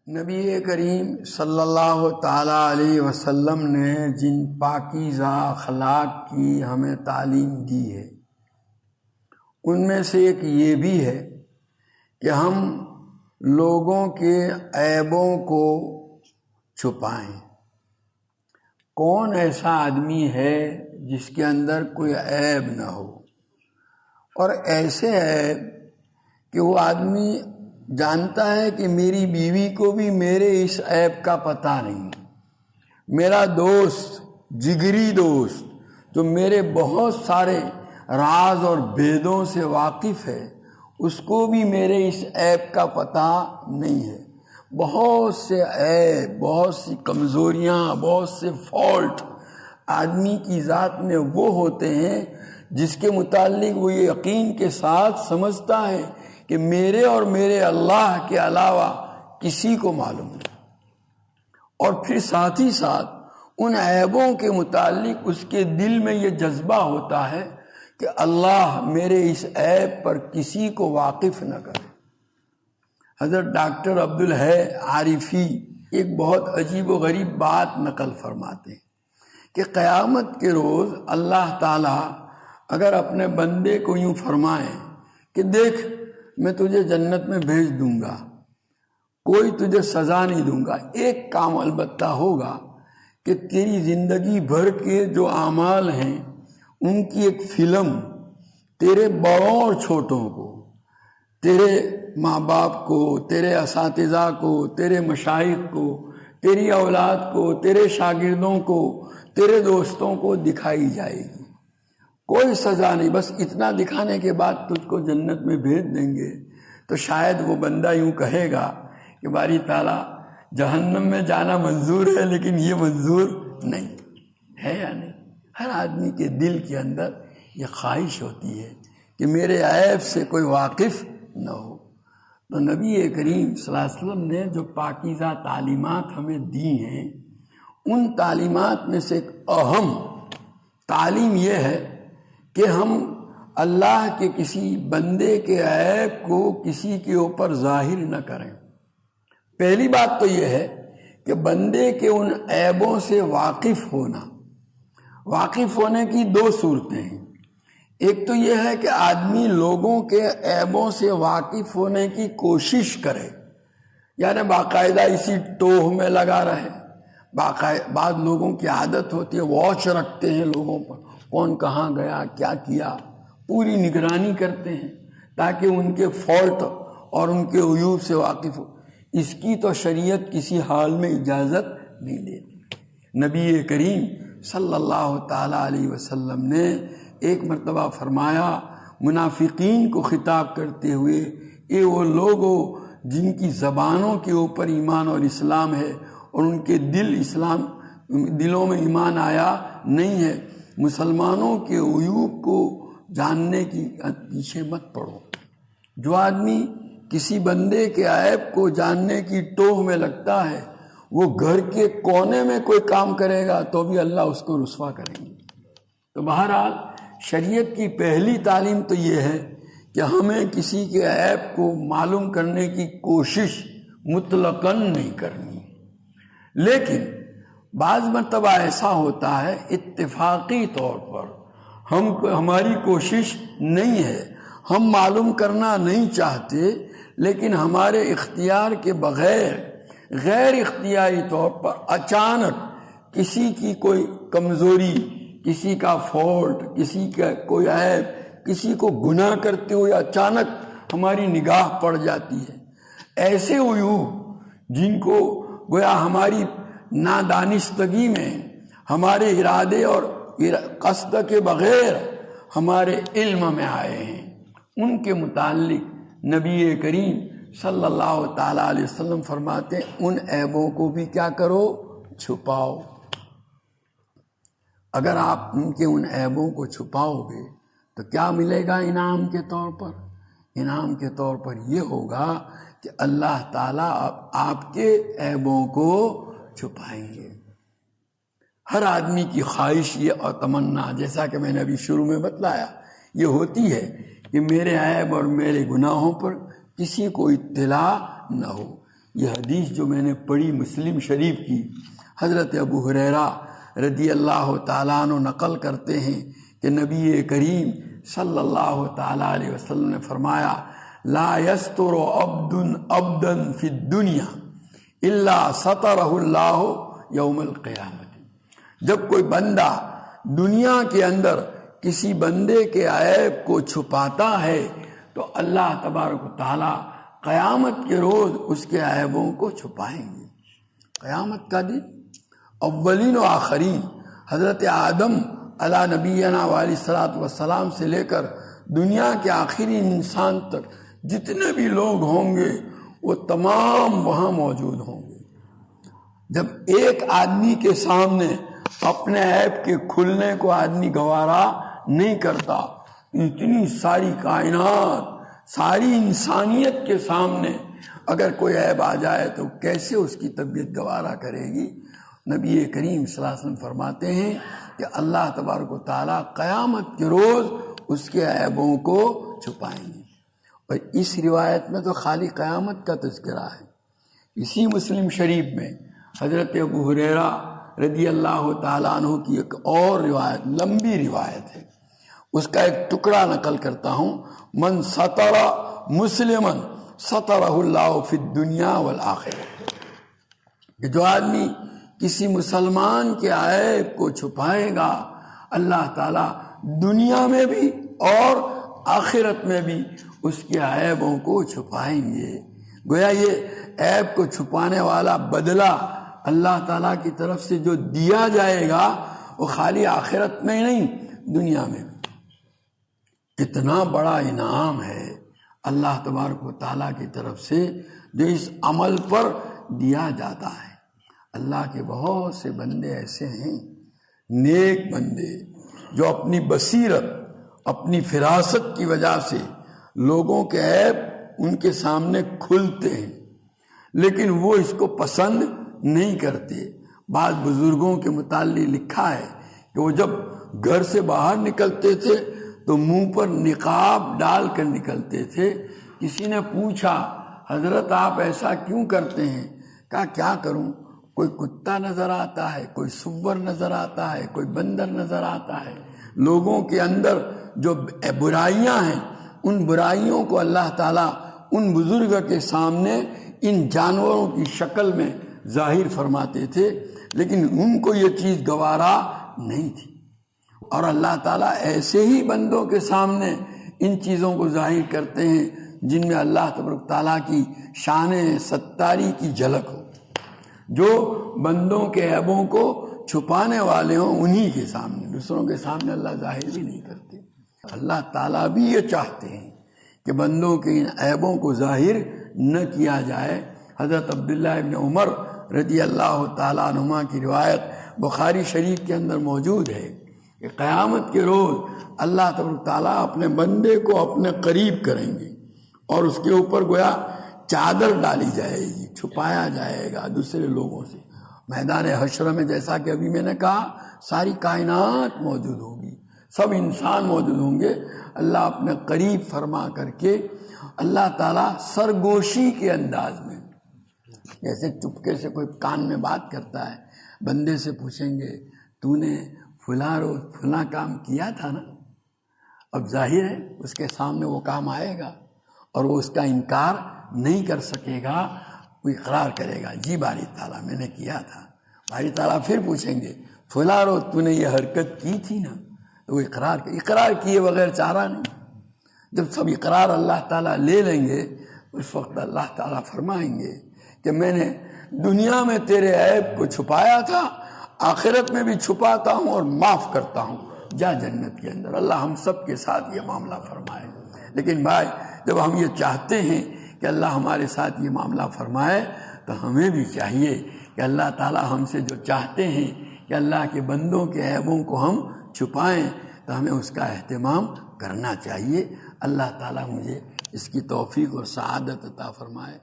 نبی کریم صلی اللہ تعالیٰ علیہ وسلم نے جن پاکیزہ اخلاق کی ہمیں تعلیم دی ہے ان میں سے ایک یہ بھی ہے کہ ہم لوگوں کے عیبوں کو چھپائیں۔ کون ایسا آدمی ہے جس کے اندر کوئی عیب نہ ہو، اور ایسے عیب کہ وہ آدمی جانتا ہے کہ میری بیوی کو بھی میرے اس عیب کا پتہ نہیں، میرا دوست، جگری دوست جو میرے بہت سارے راز اور بھیدوں سے واقف ہے، اس کو بھی میرے اس عیب کا پتہ نہیں ہے۔ بہت سے عیب، بہت سی کمزوریاں، بہت سے فالٹ آدمی کی ذات میں وہ ہوتے ہیں جس کے متعلق وہ یہ یقین کے ساتھ سمجھتا ہے کہ میرے اور میرے اللہ کے علاوہ کسی کو معلوم نہیں، اور پھر ساتھ ہی ساتھ ان عیبوں کے متعلق اس کے دل میں یہ جذبہ ہوتا ہے کہ اللہ میرے اس عیب پر کسی کو واقف نہ کرے۔ حضرت ڈاکٹر عبدالحی عارفی ایک بہت عجیب و غریب بات نقل فرماتے ہیں کہ قیامت کے روز اللہ تعالیٰ اگر اپنے بندے کو یوں فرمائے کہ دیکھ میں تجھے جنت میں بھیج دوں گا، کوئی تجھے سزا نہیں دوں گا، ایک کام البتہ ہوگا کہ تیری زندگی بھر کے جو اعمال ہیں ان کی ایک فلم تیرے بڑوں اور چھوٹوں کو، تیرے ماں باپ کو، تیرے اساتذہ کو، تیرے مشائخ کو، تیری اولاد کو، تیرے شاگردوں کو، تیرے دوستوں کو دکھائی جائے گی۔ کوئی سزا نہیں، بس اتنا دکھانے کے بعد تجھ کو جنت میں بھیج دیں گے۔ تو شاید وہ بندہ یوں کہے گا کہ باری تعالیٰ جہنم میں جانا منظور ہے لیکن یہ منظور نہیں ہے، یا نہیں؟ ہر آدمی کے دل کے اندر یہ خواہش ہوتی ہے کہ میرے عیب سے کوئی واقف نہ ہو۔ تو نبی کریم صلی اللہ علیہ وسلم نے جو پاکیزہ تعلیمات ہمیں دی ہیں، ان تعلیمات میں سے ایک اہم تعلیم یہ ہے کہ ہم اللہ کے کسی بندے کے عیب کو کسی کے اوپر ظاہر نہ کریں۔ پہلی بات تو یہ ہے کہ بندے کے ان عیبوں سے واقف ہونا۔ واقف ہونے کی دو صورتیں ہیں۔ ایک تو یہ ہے کہ آدمی لوگوں کے عیبوں سے واقف ہونے کی کوشش کرے، یعنی باقاعدہ اسی ٹوہ میں لگا رہے۔ بعض لوگوں کی عادت ہوتی ہے واچ رکھتے ہیں لوگوں پر، کون کہاں گیا، کیا کیا، پوری نگرانی کرتے ہیں تاکہ ان کے فالٹ اور ان کے عیوب سے واقف ہو۔ اس کی تو شریعت کسی حال میں اجازت نہیں دیتی۔ نبی کریم صلی اللہ تعالیٰ علیہ وسلم نے ایک مرتبہ فرمایا منافقین کو خطاب کرتے ہوئے، اے وہ لوگوں جن کی زبانوں کے اوپر ایمان اور اسلام ہے اور ان کے دلوں میں ایمان آیا نہیں ہے، مسلمانوں کے عیوب کو جاننے کی پیچھے مت پڑو۔ جو آدمی کسی بندے کے عیب کو جاننے کی ٹوہ میں لگتا ہے، وہ گھر کے کونے میں کوئی کام کرے گا تو بھی اللہ اس کو رسوا کریں گے۔ تو بہرحال شریعت کی پہلی تعلیم تو یہ ہے کہ ہمیں کسی کے عیب کو معلوم کرنے کی کوشش مطلقاً نہیں کرنی، لیکن بعض مرتبہ ایسا ہوتا ہے اتفاقی طور پر ہماری کوشش نہیں ہے، ہم معلوم کرنا نہیں چاہتے، لیکن ہمارے اختیار کے بغیر غیر اختیاری طور پر اچانک کسی کی کوئی کمزوری، کسی کا فالٹ، کسی کا کوئی عیب، کسی کو گناہ کرتے ہوئے اچانک ہماری نگاہ پڑ جاتی ہے۔ ایسے عیوب جن کو گویا ہماری نادانستگی میں، ہمارے ارادے اور قصد کے بغیر ہمارے علم میں آئے ہیں، ان کے متعلق نبی کریم صلی اللہ تعالیٰ علیہ وسلم فرماتے ہیں ان عیبوں کو بھی کیا کرو، چھپاؤ۔ اگر آپ ان عیبوں کو چھپاؤ گے تو کیا ملے گا انعام کے طور پر؟ انعام کے طور پر یہ ہوگا کہ اللہ تعالیٰ آپ کے عیبوں کو چھپائیں گے۔ ہر آدمی کی خواہش یہ اور تمنا، جیسا کہ میں نے ابھی شروع میں بتلایا، یہ ہوتی ہے کہ میرے عیب اور میرے گناہوں پر کسی کو اطلاع نہ ہو۔ یہ حدیث جو میں نے پڑھی مسلم شریف کی، حضرت ابو ہریرہ رضی اللہ تعالیٰ عنہ نقل کرتے ہیں کہ نبی کریم صلی اللہ تعالیٰ علیہ وسلم نے فرمایا لا یستر عبد عبدا فی الدنیا الا سترہ اللہ یوم القیامت۔ جب کوئی بندہ دنیا کے اندر کسی بندے کے عیب کو چھپاتا ہے تو اللہ تبارک و تعالیٰ قیامت کے روز اس کے عیبوں کو چھپائیں گے۔ قیامت کا دن اولین و آخرین حضرت آدم علی نبینا علیہ الصلوۃ والسلام سے لے کر دنیا کے آخری انسان تک جتنے بھی لوگ ہوں گے وہ تمام وہاں موجود ہوں گے۔ جب ایک آدمی کے سامنے اپنے عیب کے کھلنے کو آدمی گوارا نہیں کرتا، اتنی ساری کائنات ساری انسانیت کے سامنے اگر کوئی عیب آ جائے تو کیسے اس کی طبیعت گوارا کرے گی؟ نبی کریم صلی اللہ علیہ وسلم فرماتے ہیں کہ اللہ تبارک و تعالیٰ قیامت کے روز اس کے عیبوں کو چھپائیں گے۔ اور اس روایت میں تو خالی قیامت کا تذکرہ ہے۔ اسی مسلم شریف میں حضرت ابو ہریرہ رضی اللہ تعالیٰ عنہ کی ایک اور روایت، لمبی روایت ہے، اس کا ایک ٹکڑا نقل کرتا ہوں۔ من ستر مسلما سترہ اللہ فی الدنیا والآخرہ، کہ جو آدمی کسی مسلمان کے عیب کو چھپائے گا اللہ تعالیٰ دنیا میں بھی اور آخرت میں بھی اس کے عیبوں کو چھپائیں گے۔ گویا یہ عیب کو چھپانے والا بدلہ اللہ تعالیٰ کی طرف سے جو دیا جائے گا وہ خالی آخرت میں ہی نہیں دنیا میں بھی۔ کتنا بڑا انعام ہے اللہ تبارک و تعالیٰ کی طرف سے جو اس عمل پر دیا جاتا ہے۔ اللہ کے بہت سے بندے ایسے ہیں، نیک بندے، جو اپنی بصیرت اپنی فراست کی وجہ سے لوگوں کے عیب ان کے سامنے کھلتے ہیں، لیکن وہ اس کو پسند نہیں کرتے۔ بعض بزرگوں کے متعلق لکھا ہے کہ وہ جب گھر سے باہر نکلتے تھے تو منہ پر نقاب ڈال کر نکلتے تھے۔ کسی نے پوچھا حضرت آپ ایسا کیوں کرتے ہیں؟ کہا کیا کروں، کوئی کتا نظر آتا ہے، کوئی سور نظر آتا ہے، کوئی بندر نظر آتا ہے، لوگوں کے اندر جو برائیاں ہیں ان برائیوں کو اللہ تعالیٰ ان بزرگ کے سامنے ان جانوروں کی شکل میں ظاہر فرماتے تھے، لیکن ان کو یہ چیز گوارا نہیں تھی۔ اور اللہ تعالیٰ ایسے ہی بندوں کے سامنے ان چیزوں کو ظاہر کرتے ہیں جن میں اللہ تبارک تعالیٰ کی شان ستاری کی جھلک ہو۔ جو بندوں کے عیبوں کو چھپانے والے ہوں انہی کے سامنے، دوسروں کے سامنے اللہ ظاہر بھی نہیں کرتے۔ اللہ تعالیٰ بھی یہ چاہتے ہیں کہ بندوں کے ان عیبوں کو ظاہر نہ کیا جائے۔ حضرت عبداللہ ابن عمر رضی اللہ تعالیٰ عنہما کی روایت بخاری شریف کے اندر موجود ہے کہ قیامت کے روز اللہ تبارک تعالیٰ اپنے بندے کو اپنے قریب کریں گے اور اس کے اوپر گویا چادر ڈالی جائے گی، چھپایا جائے گا دوسرے لوگوں سے۔ میدان حشر میں جیسا کہ ابھی میں نے کہا ساری کائنات موجود ہوگی، سب انسان موجود ہوں گے۔ اللہ اپنے قریب فرما کر کے اللہ تعالیٰ سرگوشی کے انداز میں، جیسے چپکے سے کوئی کان میں بات کرتا ہے، بندے سے پوچھیں گے تو نے فلاں روز فلاں کام کیا تھا نا؟ اب ظاہر ہے اس کے سامنے وہ کام آئے گا اور وہ اس کا انکار نہیں کر سکے گا، وہ اقرار کرے گا جی باری تعالیٰ میں نے کیا تھا۔ باری تعالیٰ پھر پوچھیں گے فلاں روز تو نے یہ حرکت کی تھی نا؟ تو وہ اقرار کیے بغیر چارہ نہیں۔ جب سب اقرار اللہ تعالیٰ لے لیں گے اس وقت اللہ تعالیٰ فرمائیں گے کہ میں نے دنیا میں تیرے عیب کو چھپایا تھا، آخرت میں بھی چھپاتا ہوں اور معاف کرتا ہوں، جا جنت کے اندر۔ اللہ ہم سب کے ساتھ یہ معاملہ فرمائے۔ لیکن بھائی جب ہم یہ چاہتے ہیں کہ اللہ ہمارے ساتھ یہ معاملہ فرمائے تو ہمیں بھی چاہیے کہ اللہ تعالیٰ ہم سے جو چاہتے ہیں کہ اللہ کے بندوں کے عیبوں کو ہم چھپائیں تو ہمیں اس کا اہتمام کرنا چاہیے۔ اللہ تعالیٰ مجھے اس کی توفیق اور سعادت عطا فرمائے۔